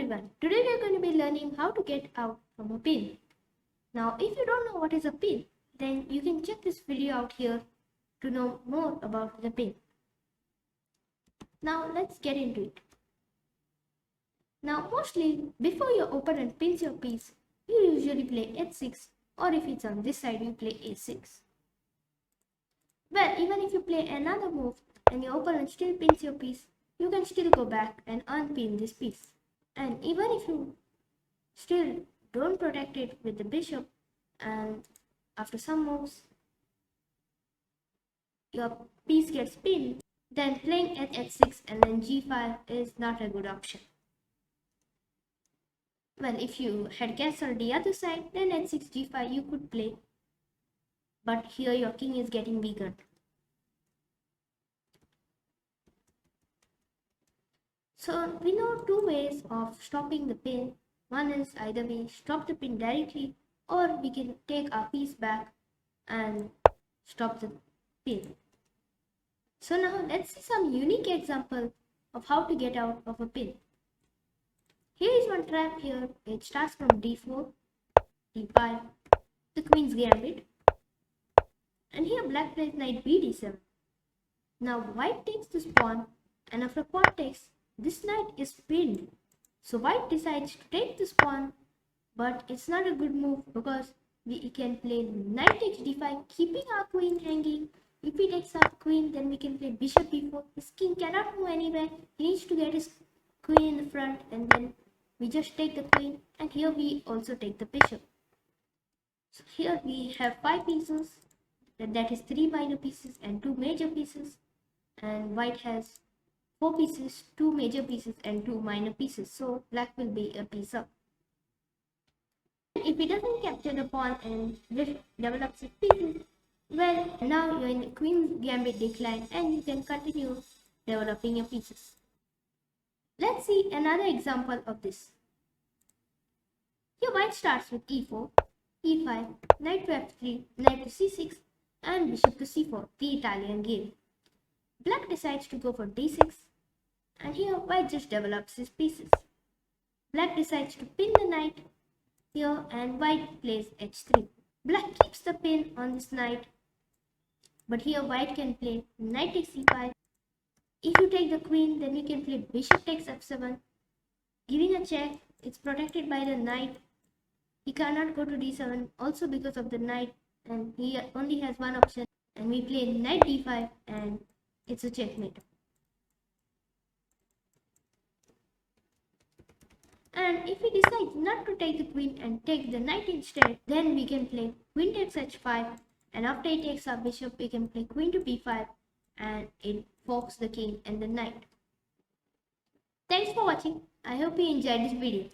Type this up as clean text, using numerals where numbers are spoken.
everyone, today we are going to be learning how to get out from a pin. Now if you don't know what is a pin, then you can check this video out here to know more about the pin. Now let's get into it. Now mostly before your opponent pins your piece, you usually play h6, or if it's on this side you play a6. Well, even if you play another move and your opponent still pins your piece, you can still go back and unpin this piece. And even if you still don't protect it with the bishop, and after some moves your piece gets pinned, then playing at h6 and then g5 is not a good option. Well, if you had castled the other side, then h6 g5 you could play, but here your king is getting weakened. So we know two ways of stopping the pin. One is either we stop the pin directly, or we can take our piece back and stop the pin. So now let's see some unique example of how to get out of a pin. Here is one trap here. It starts from d4, d5, the queen's gambit, and here black plays knight b d7. Now white takes this pawn, and after pawn takes, this knight is pinned. So white decides to take this pawn, but it's not a good move because we can play knight takes d5, keeping our queen hanging. If he takes our queen, then we can play bishop b4. His king cannot move anywhere. He needs to get his queen in the front, and then we just take the queen, and here we also take the bishop. So here we have 5 pieces, that is 3 minor pieces and 2 major pieces, and white has 4 pieces, 2 major pieces and 2 minor pieces, so black will be a piece up. If he doesn't capture the pawn and just develops his pieces, well, now you're in queen's gambit decline and you can continue developing your pieces. Let's see another example of this. Here white starts with e4, e5, knight to f3, knight to c6 and bishop to c4, the Italian game. Black decides to go for d6, and here white just develops his pieces. Black decides to pin the knight here, and white plays h3. Black keeps the pin on this knight, but here white can play knight takes c5. If you take the queen, then you can play bishop takes f7, giving a check. It's protected by the knight. He cannot go to d7 also because of the knight, and he only has one option, and we play knight d5 and it's a checkmate. And if he decides not to take the queen and take the knight instead, then we can play queen takes h5, and after he takes our bishop we can play queen to b5, and it forks the king and the knight. Thanks for watching. I hope you enjoyed this video.